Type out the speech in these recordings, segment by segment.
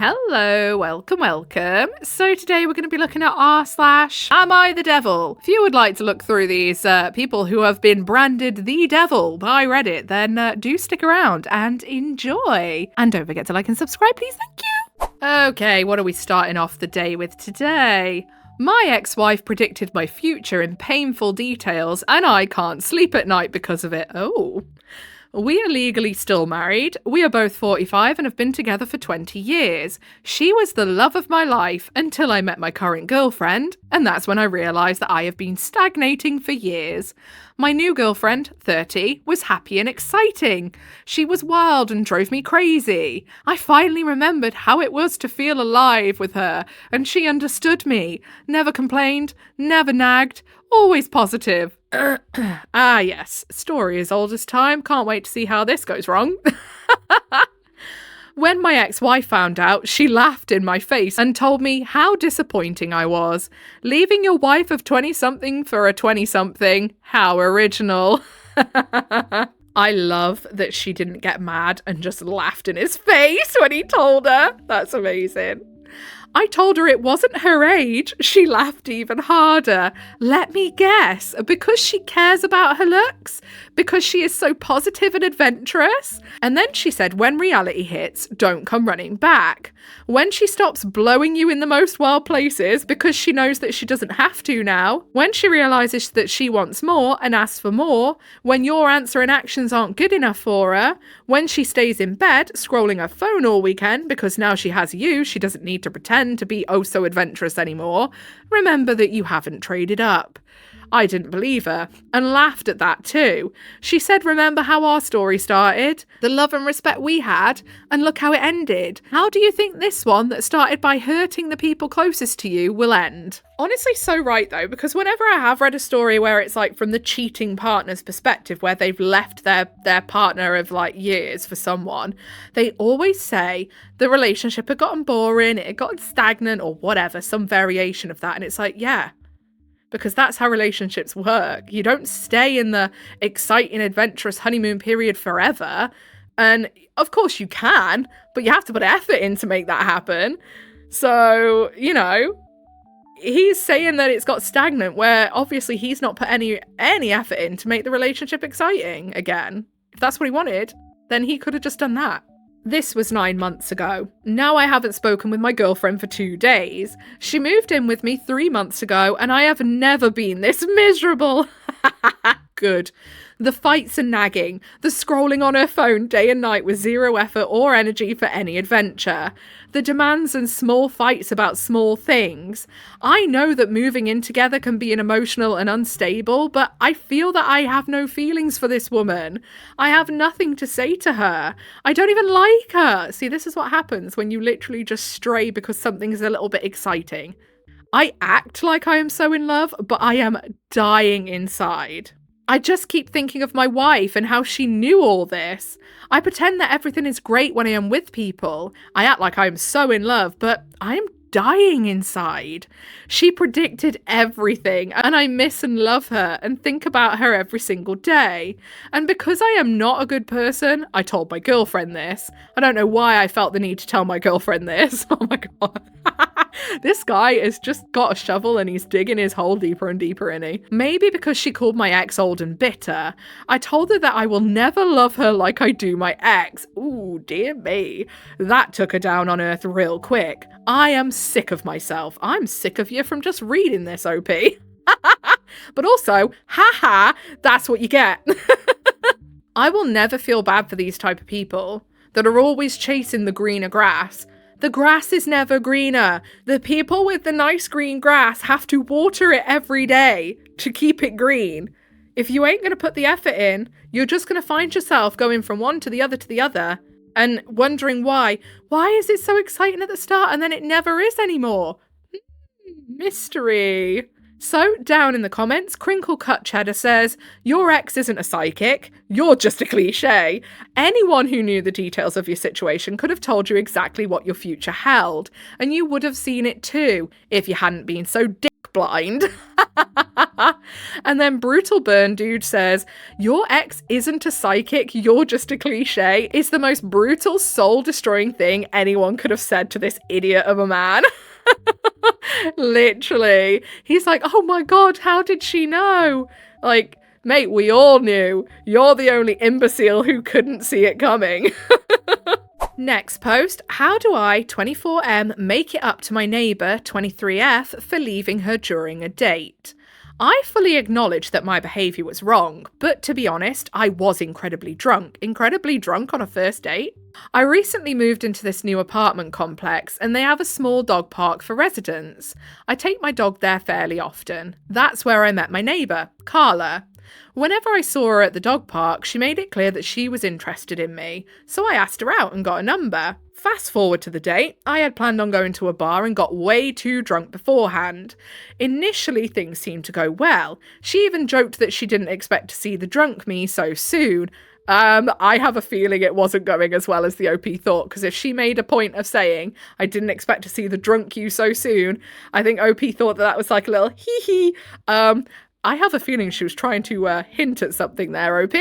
Hello, welcome. So today we're going to be looking at r/AmITheDevil. If you would like to look through these people who have been branded the devil by Reddit, then do stick around and enjoy. And don't forget to like and subscribe, please. Thank you. Okay, what are we starting off the day with today? My ex-wife predicted my future in painful details, and I can't sleep at night because of it. Oh. We are legally still married. We are both 45 and have been together for 20 years. She was the love of my life until I met my current girlfriend, and that's when I realised that I have been stagnating for years. My new girlfriend, 30, was happy and exciting. She was wild and drove me crazy. I finally remembered how it was to feel alive with her, and she understood me. Never complained, never nagged, always positive. Yes, story as old as time. Can't wait to see how this goes wrong. When my ex-wife found out, she laughed in my face and told me how disappointing I was. Leaving your wife of 20-something for a 20-something? How original. I love that she didn't get mad and just laughed in his face when he told her. That's amazing. I told her it wasn't her age. She laughed even harder. Let me guess, because she cares about her looks? Because she is so positive and adventurous? And then she said when reality hits, don't come running back. When she stops blowing you in the most wild places because she knows that she doesn't have to now. When she realises that she wants more and asks for more. When your answer and actions aren't good enough for her. When she stays in bed scrolling her phone all weekend because now she has you, she doesn't need to pretend to be oh so adventurous anymore. Remember that you haven't traded up. I didn't believe her and laughed at that too. She said, remember how our story started? The love and respect we had, and look how it ended. How do you think this one that started by hurting the people closest to you will end? Honestly, so right though, because whenever I have read a story where it's like from the cheating partner's perspective, where they've left their partner of like years for someone, they always say the relationship had gotten boring, it had gotten stagnant or whatever, some variation of that. And it's like, yeah, because that's how relationships work. You don't stay in the exciting, adventurous honeymoon period forever. And of course you can, but you have to put effort in to make that happen. So, you know, he's saying that it's got stagnant where obviously he's not put any effort in to make the relationship exciting again. If that's what he wanted, then he could have just done that. This was 9 months ago. Now I haven't spoken with my girlfriend for 2 days. She moved in with me 3 months ago and I have never been this miserable. Good. The fights and nagging, the scrolling on her phone day and night with zero effort or energy for any adventure, the demands and small fights about small things. I know that moving in together can be an emotional and unstable, but I feel that I have no feelings for this woman. I have nothing to say to her. I don't even like her. See, this is what happens when you literally just stray because something is a little bit exciting. I act like I am so in love, but I am dying inside. I just keep thinking of my wife and how she knew all this. I pretend that everything is great when I am with people. I act like I am so in love, but I am dying inside. She predicted everything, and I miss and love her and think about her every single day. And because I am not a good person, I told my girlfriend this. I don't know why I felt the need to tell my girlfriend this. Oh my god. This guy has just got a shovel and he's digging his hole deeper and deeper, innit? Maybe because she called my ex old and bitter. I told her that I will never love her like I do my ex. Ooh, dear me. That took her down on earth real quick. I am sick of myself. I'm sick of you from just reading this, OP. But also, haha, that's what you get. I will never feel bad for these type of people that are always chasing the greener grass. The grass is never greener. The people with the nice green grass have to water it every day to keep it green. If you ain't going to put the effort in, you're just going to find yourself going from one to the other and wondering why. Why is it so exciting at the start and then it never is anymore? Mystery. So, down in the comments, Crinkle Cut Cheddar says, your ex isn't a psychic, you're just a cliche. Anyone who knew the details of your situation could have told you exactly what your future held, and you would have seen it too, if you hadn't been so dick psychic blind. And then Brutal Burn Dude says, your ex isn't a psychic, you're just a cliche. It's the most brutal, soul-destroying thing anyone could have said to this idiot of a man. Literally. He's like, oh my god, how did she know? Like, mate, we all knew. You're the only imbecile who couldn't see it coming. Next post, how do I, 24M, make it up to my neighbour, 23F, for leaving her during a date? I fully acknowledge that my behaviour was wrong, but to be honest, I was incredibly drunk on a first date. I recently moved into this new apartment complex and they have a small dog park for residents. I take my dog there fairly often. That's where I met my neighbour, Carla. Whenever I saw her at the dog park, she made it clear that she was interested in me, so I asked her out and got a number. Fast forward to the date, I had planned on going to a bar and got way too drunk beforehand. Initially, things seemed to go well. She even joked that she didn't expect to see the drunk me so soon. I have a feeling it wasn't going as well as the OP thought, because if she made a point of saying, I didn't expect to see the drunk you so soon, I think OP thought that was like a little hee-hee. I have a feeling she was trying to hint at something there, OP.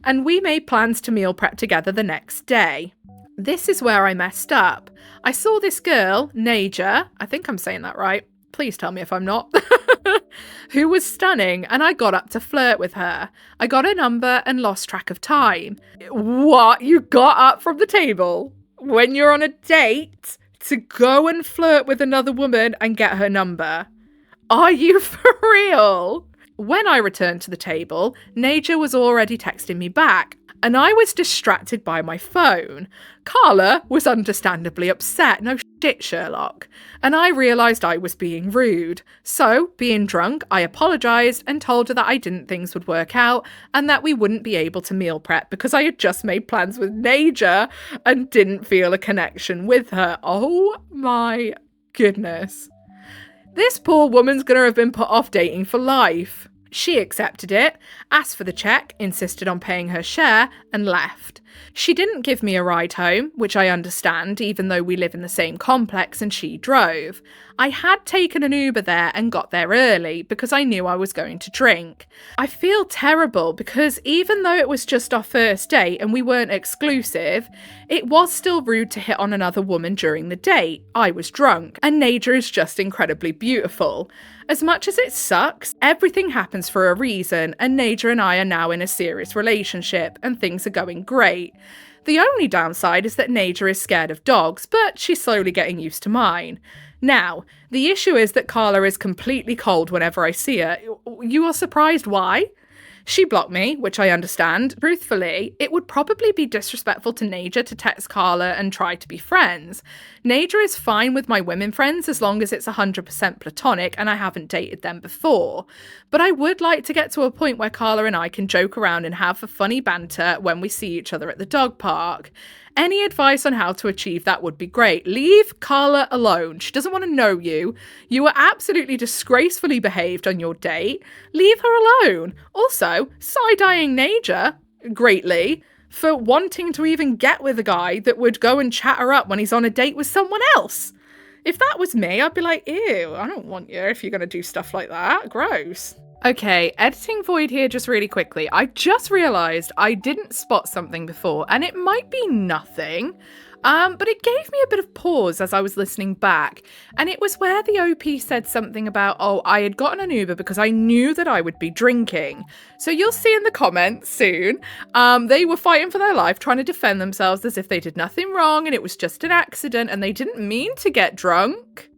And we made plans to meal prep together the next day. This is where I messed up. I saw this girl, Naja, I think I'm saying that right, please tell me if I'm not, who was stunning, and I got up to flirt with her. I got her number and lost track of time. What? You got up from the table when you're on a date to go and flirt with another woman and get her number? Are you for real? When I returned to the table, Naja was already texting me back, and I was distracted by my phone. Carla was understandably upset. No shit, Sherlock. And I realised I was being rude. So, being drunk, I apologised and told her that I didn't think things would work out and that we wouldn't be able to meal prep because I had just made plans with Naja and didn't feel a connection with her. Oh my goodness. This poor woman's gonna have been put off dating for life. She accepted it, asked for the check, insisted on paying her share, and left. She didn't give me a ride home, which I understand, even though we live in the same complex and she drove. I had taken an Uber there and got there early because I knew I was going to drink. I feel terrible because even though it was just our first date and we weren't exclusive, it was still rude to hit on another woman during the date. I was drunk, and Naja is just incredibly beautiful. As much as it sucks, everything happens for a reason, and Naja and I are now in a serious relationship, and things are going great. The only downside is that Naja is scared of dogs, but she's slowly getting used to mine. Now, the issue is that Carla is completely cold whenever I see her. You are surprised why? She blocked me, which I understand. Truthfully, it would probably be disrespectful to Naja to text Carla and try to be friends. Naja is fine with my women friends as long as it's 100% platonic and I haven't dated them before. But I would like to get to a point where Carla and I can joke around and have a funny banter when we see each other at the dog park. Any advice on how to achieve that would be great. Leave Carla alone. She doesn't want to know you. You were absolutely disgracefully behaved on your date. Leave her alone. Also, side-eyeing Naja greatly for wanting to even get with a guy that would go and chat her up when he's on a date with someone else. If that was me, I'd be like, ew, I don't want you if you're going to do stuff like that. Gross. Okay, editing void here just really quickly. I just realised I didn't spot something before, and it might be nothing, but it gave me a bit of pause as I was listening back, and it was where the OP said something about, oh, I had gotten an Uber because I knew that I would be drinking. So you'll see in the comments soon, they were fighting for their life, trying to defend themselves as if they did nothing wrong and it was just an accident and they didn't mean to get drunk.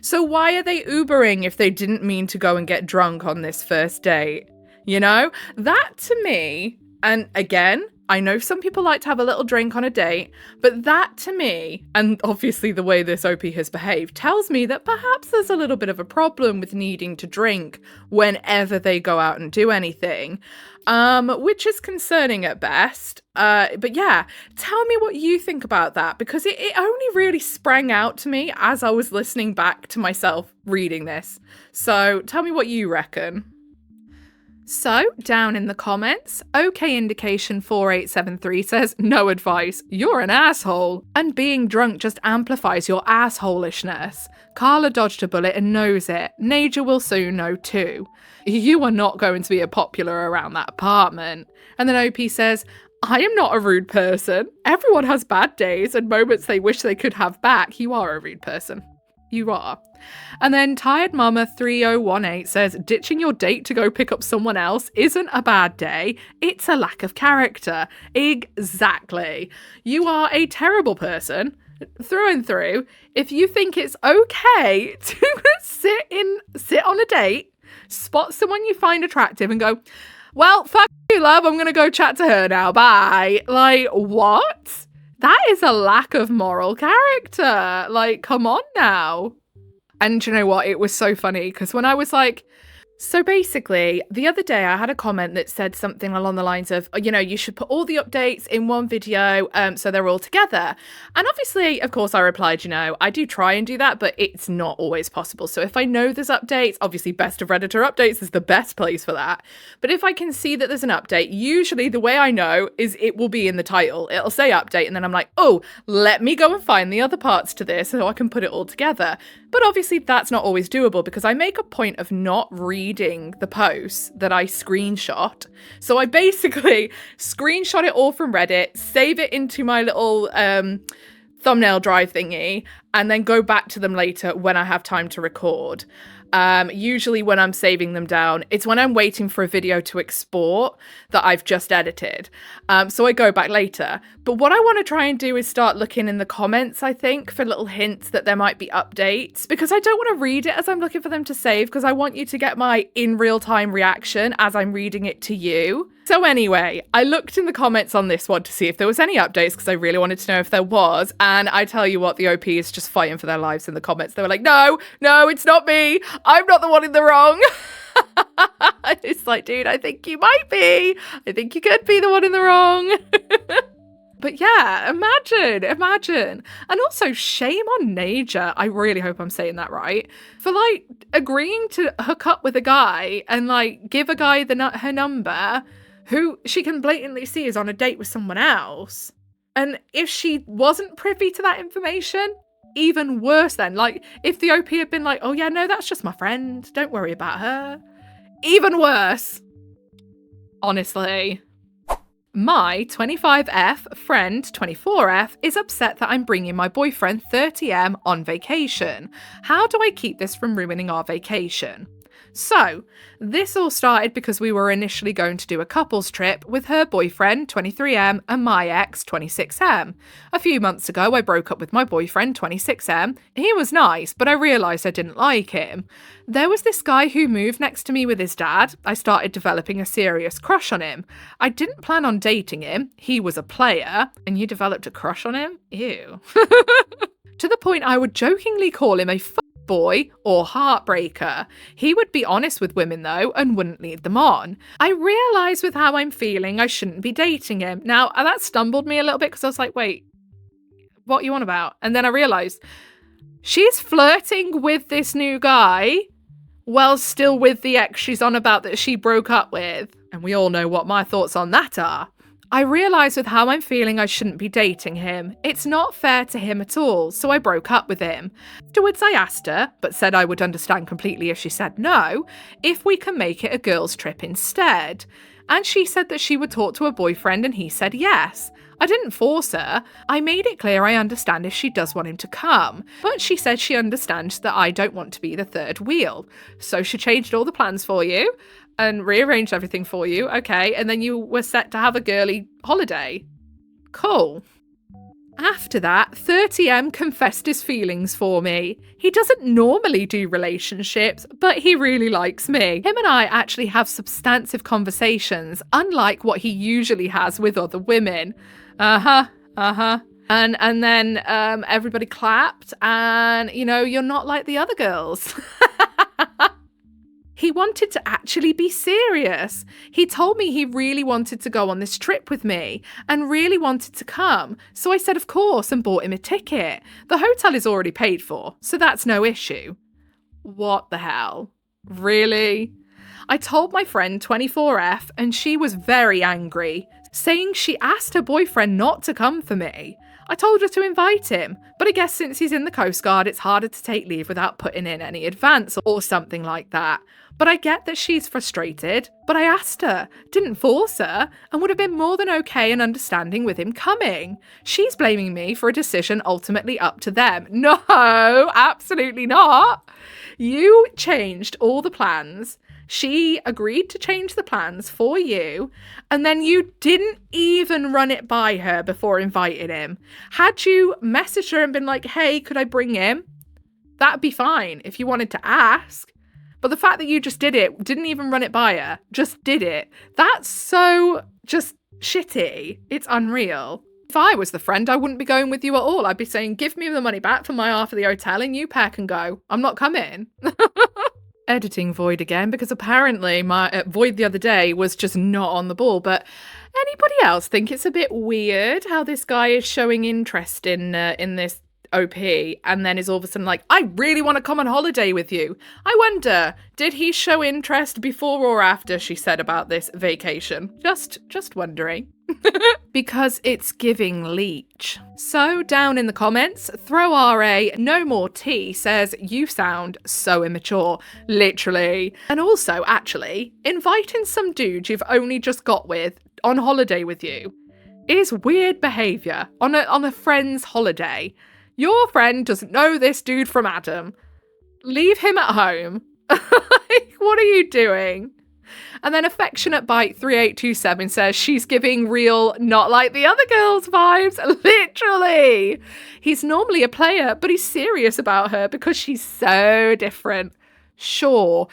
So why are they Ubering if they didn't mean to go and get drunk on this first date? You know, that to me, and again, I know some people like to have a little drink on a date, but that to me, and obviously the way this OP has behaved, tells me that perhaps there's a little bit of a problem with needing to drink whenever they go out and do anything, which is concerning at best. But yeah, tell me what you think about that, because it only really sprang out to me as I was listening back to myself reading this. So tell me what you reckon. So, down in the comments, OK Indication 4873 says, no advice, you're an asshole. And being drunk just amplifies your assholishness. Carla dodged a bullet and knows it. Naja will soon know too. You are not going to be a popular around that apartment. And then OP says, I am not a rude person. Everyone has bad days and moments they wish they could have back. You are a rude person. You are. And then Tired Mama 3018 says, ditching your date to go pick up someone else isn't a bad day. It's a lack of character. Exactly. You are a terrible person through and through if you think it's okay to sit on a date, spot someone you find attractive and go, well, fuck you, love. I'm going to go chat to her now. Bye. Like, what? That is a lack of moral character. Like, come on now. And you know what? It was so funny because when I was like, so basically, the other day I had a comment that said something along the lines of, you know, you should put all the updates in one video so they're all together. And obviously, of course, I replied, you know, I do try and do that, but it's not always possible. So if I know there's updates, obviously Best of Redditor updates is the best place for that. But if I can see that there's an update, usually the way I know is it will be in the title. It'll say update and then I'm like, oh, let me go and find the other parts to this so I can put it all together. But obviously that's not always doable because I make a point of not reading the posts that I screenshot. So I basically screenshot it all from Reddit, save it into my little thumbnail drive thingy, and then go back to them later when I have time to record. Usually when I'm saving them down, it's when I'm waiting for a video to export that I've just edited. So I go back later. But what I want to try and do is start looking in the comments, I think, for little hints that there might be updates, because I don't want to read it as I'm looking for them to save, because I want you to get my in real time reaction as I'm reading it to you. So anyway, I looked in the comments on this one to see if there was any updates because I really wanted to know if there was. And I tell you what, the OP is just fighting for their lives in the comments. They were like, no, it's not me. I'm not the one in the wrong. It's like, dude, I think you might be. I think you could be the one in the wrong. But yeah, imagine. And also shame on Naja. I really hope I'm saying that right. For like agreeing to hook up with a guy and like give a guy her number who she can blatantly see is on a date with someone else. And if she wasn't privy to that information, even worse then. Like if the OP had been like, oh yeah, no, that's just my friend. Don't worry about her. Even worse. Honestly. My 25F friend 24F is upset that I'm bringing my boyfriend 30M on vacation. How do I keep this from ruining our vacation? So, this all started because we were initially going to do a couples trip with her boyfriend, 23M, and my ex, 26M. A few months ago, I broke up with my boyfriend, 26M. He was nice, but I realised I didn't like him. There was this guy who moved next to me with his dad. I started developing a serious crush on him. I didn't plan on dating him. He was a player. And you developed a crush on him? Ew. To the point I would jokingly call him a boy or heartbreaker. He would be honest with women though and wouldn't lead them on. I realised with how I'm feeling I shouldn't be dating him. Now that stumbled me a little bit because I was like, wait, what are you on about? And then I realised she's flirting with this new guy while still with the ex she's on about that she broke up with. And we all know what my thoughts on that are. I realised with how I'm feeling I shouldn't be dating him. It's not fair to him at all, so I broke up with him. Afterwards I asked her, but said I would understand completely if she said no, if we can make it a girls' trip instead. And she said that she would talk to her boyfriend and he said yes. I didn't force her. I made it clear I understand if she does want him to come, but she said she understands that I don't want to be the third wheel. So she changed all the plans for you and rearranged everything for you, okay, and then you were set to have a girly holiday. Cool. After that, 30M confessed his feelings for me. He doesn't normally do relationships, but he really likes me. Him and I actually have substantive conversations, unlike what he usually has with other women. And then everybody clapped, and, you know, you're not like the other girls. He wanted to actually be serious. He told me he really wanted to go on this trip with me and really wanted to come. So I said, of course, and bought him a ticket. The hotel is already paid for, so that's no issue. What the hell? Really? I told my friend 24F and she was very angry, saying she asked her boyfriend not to come for me. I told her to invite him, but I guess since he's in the Coast Guard, it's harder to take leave without putting in any advance or something like that. But I get that she's frustrated, but I asked her, didn't force her, and would have been more than okay and understanding with him coming. She's blaming me for a decision ultimately up to them. No, absolutely not. You changed all the plans. She agreed to change the plans for you, and then you didn't even run it by her before inviting him. Had you messaged her and been like, hey, could I bring him? That'd be fine if you wanted to ask. But the fact that you just did it, didn't even run it by her, just did it, that's so just shitty. It's unreal. If I was the friend, I wouldn't be going with you at all. I'd be saying, give me the money back for my half of the hotel and you pair can go. I'm not coming. Editing Void again, because apparently my Void the other day was just not on the ball. But anybody else think it's a bit weird how this guy is showing interest in this OP and then is all of a sudden like, I really want to come on holiday with you? I wonder, did he show interest before or after she said about this vacation? Just wondering. Because it's giving leech. So down in the comments, Throw RA No More Tea says, you sound so immature. Literally. And also, actually, inviting some dude you've only just got with on holiday with you is weird behaviour on a friend's holiday. Your friend doesn't know this dude from Adam. Leave him at home. Like, what are you doing? And then Affectionate Bite 3827 says she's giving real not like the other girls vibes. Literally. He's normally a player, but he's serious about her because she's so different. Sure.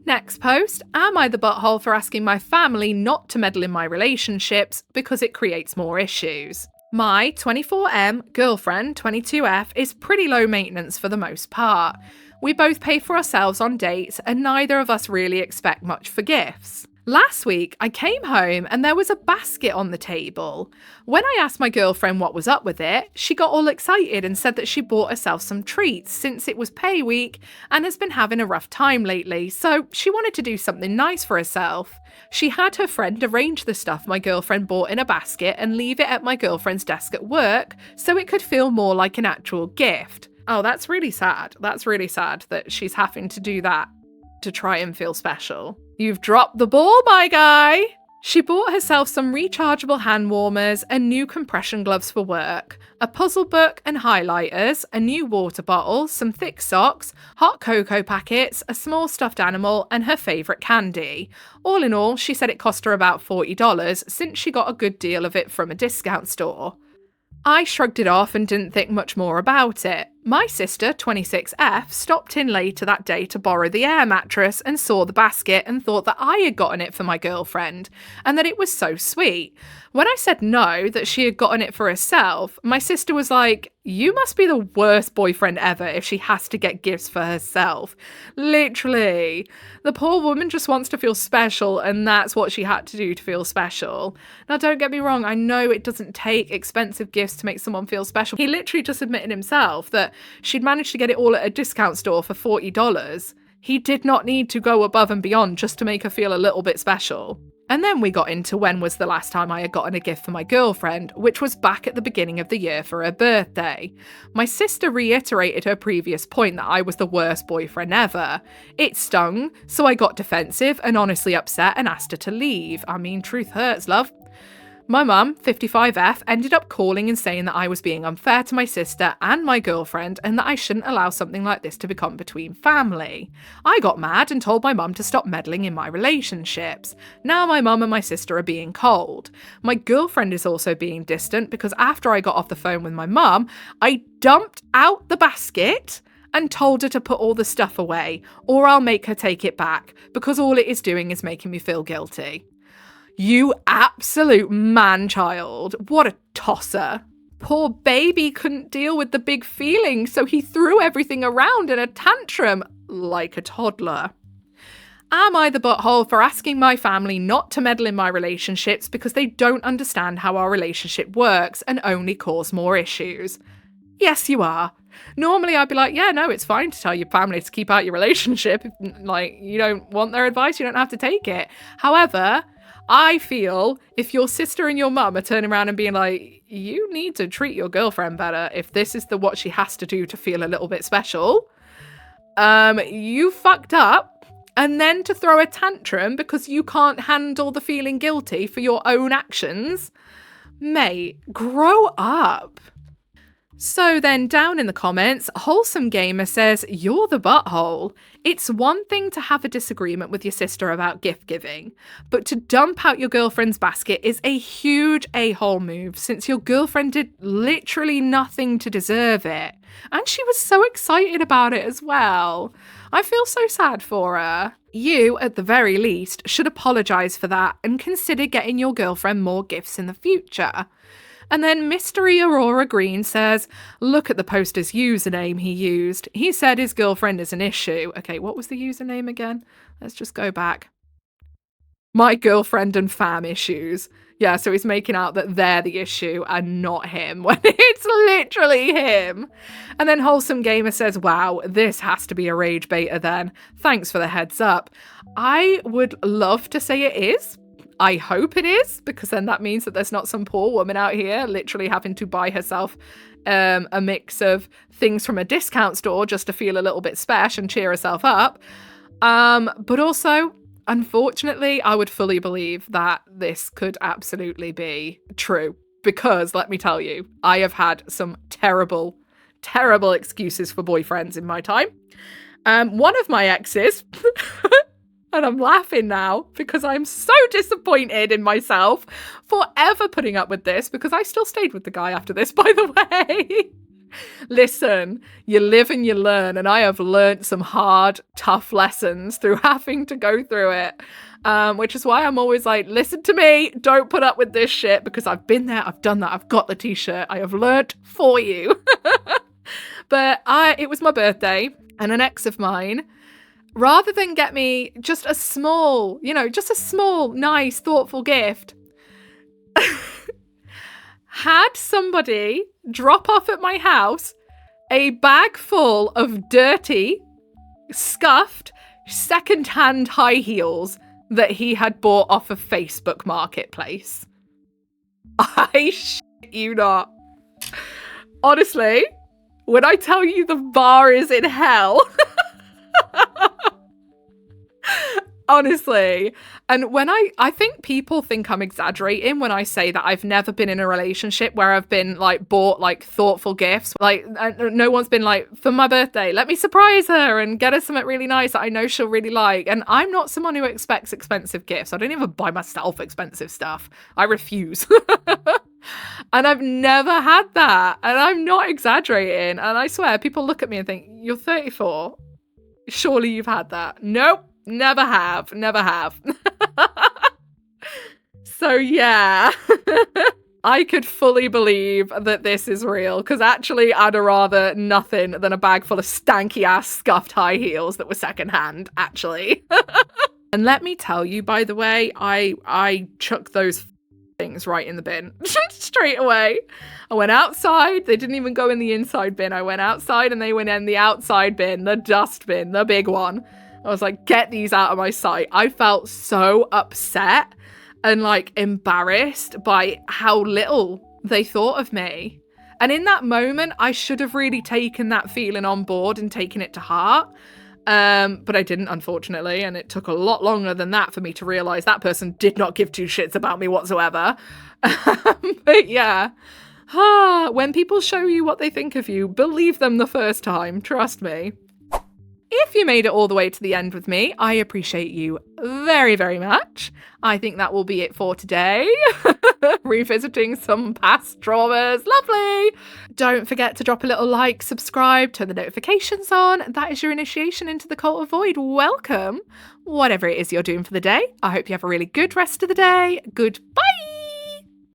Next post, am I the butthole for asking my family not to meddle in my relationships because it creates more issues? My 24M girlfriend, 22F, is pretty low maintenance for the most part. We both pay for ourselves on dates and neither of us really expect much for gifts. Last week, I came home and there was a basket on the table. When I asked my girlfriend what was up with it, she got all excited and said that she bought herself some treats since it was pay week and has been having a rough time lately, so she wanted to do something nice for herself. She had her friend arrange the stuff my girlfriend bought in a basket and leave it at my girlfriend's desk at work so it could feel more like an actual gift. Oh, that's really sad. That's really sad that she's having to do that to try and feel special. You've dropped the ball, my guy! She bought herself some rechargeable hand warmers and new compression gloves for work, a puzzle book and highlighters, a new water bottle, some thick socks, hot cocoa packets, a small stuffed animal, and her favourite candy. All in all, she said it cost her about $40 since she got a good deal of it from a discount store. I shrugged it off and didn't think much more about it. My sister, 26F, stopped in later that day to borrow the air mattress and saw the basket and thought that I had gotten it for my girlfriend and that it was so sweet. When I said no, that she had gotten it for herself, my sister was like, you must be the worst boyfriend ever if she has to get gifts for herself. Literally. The poor woman just wants to feel special and that's what she had to do to feel special. Now don't get me wrong, I know it doesn't take expensive gifts to make someone feel special. He literally just admitted himself that she'd managed to get it all at a discount store for $40. He did not need to go above and beyond just to make her feel a little bit special. And then we got into when was the last time I had gotten a gift for my girlfriend, which was back at the beginning of the year for her birthday. My sister reiterated her previous point that I was the worst boyfriend ever. It stung, so I got defensive and honestly upset and asked her to leave. I mean, truth hurts, love. My mum, 55F, ended up calling and saying that I was being unfair to my sister and my girlfriend and that I shouldn't allow something like this to become between family. I got mad and told my mum to stop meddling in my relationships. Now my mum and my sister are being cold. My girlfriend is also being distant because after I got off the phone with my mum, I dumped out the basket and told her to put all the stuff away, or I'll make her take it back because all it is doing is making me feel guilty. You absolute man-child. What a tosser. Poor baby couldn't deal with the big feeling, so he threw everything around in a tantrum, like a toddler. Am I the butthole for asking my family not to meddle in my relationships because they don't understand how our relationship works and only cause more issues? Yes, you are. Normally I'd be like, yeah, no, it's fine to tell your family to keep out your relationship. If, like, you don't want their advice, you don't have to take it. However, I feel if your sister and your mum are turning around and being like, you need to treat your girlfriend better if this is what she has to do to feel a little bit special, you fucked up. And then to throw a tantrum because you can't handle the feeling guilty for your own actions, mate, grow up. So then down in the comments, Wholesome Gamer says, you're the butthole. It's one thing to have a disagreement with your sister about gift giving, but to dump out your girlfriend's basket is a huge a-hole move since your girlfriend did literally nothing to deserve it. And she was so excited about it as well. I feel so sad for her. You, at the very least, should apologise for that and consider getting your girlfriend more gifts in the future. And then Mystery Aurora Green says, look at the poster's username he used. He said his girlfriend is an issue. Okay, what was the username again? Let's just go back. My girlfriend and fam issues. Yeah, so he's making out that they're the issue and not him, when it's literally him. And then Wholesome Gamer says, wow, this has to be a rage beta then. Thanks for the heads up. I would love to say it is. I hope it is, because then that means that there's not some poor woman out here literally having to buy herself a mix of things from a discount store just to feel a little bit special and cheer herself up. But also, unfortunately, I would fully believe that this could absolutely be true, because let me tell you, I have had some terrible, terrible excuses for boyfriends in my time. One of my exes... And I'm laughing now because I'm so disappointed in myself for ever putting up with this, because I still stayed with the guy after this, by the way. Listen, you live and you learn, and I have learnt some hard, tough lessons through having to go through it, which is why I'm always like, listen to me, don't put up with this shit, because I've been there, I've done that, I've got the t-shirt, I have learnt for you. But it was my birthday, and an ex of mine, rather than get me just a small, nice, thoughtful gift, had somebody drop off at my house a bag full of dirty, scuffed, second-hand high heels that he had bought off of Facebook Marketplace. I shit you not. Honestly, when I tell you the bar is in hell... Honestly. And when I think people think I'm exaggerating when I say that I've never been in a relationship where I've been like bought like thoughtful gifts. Like no one's been like, for my birthday, let me surprise her and get her something really nice that I know she'll really like. And I'm not someone who expects expensive gifts. I don't even buy myself expensive stuff. I refuse. And I've never had that. And I'm not exaggerating. And I swear, people look at me and think, you're 34. Surely you've had that. Nope. Never have. So yeah, I could fully believe that this is real, because actually I'd rather nothing than a bag full of stanky ass scuffed high heels that were secondhand, actually. And let me tell you, by the way, I chucked those things right in the bin straight away. I went outside. They didn't even go in the inside bin. I went outside and they went in the outside bin, the dust bin, the big one. I was like, get these out of my sight. I felt so upset and like embarrassed by how little they thought of me. And in that moment, I should have really taken that feeling on board and taken it to heart. But I didn't, unfortunately. And it took a lot longer than that for me to realize that person did not give two shits about me whatsoever. But yeah, when people show you what they think of you, believe them the first time. Trust me. If you made it all the way to the end with me, I appreciate you very, very much. I think that will be it for today. Revisiting some past traumas. Lovely. Don't forget to drop a little like, subscribe, turn the notifications on. That is your initiation into the Cult of Void. Welcome. Whatever it is you're doing for the day, I hope you have a really good rest of the day. Goodbye.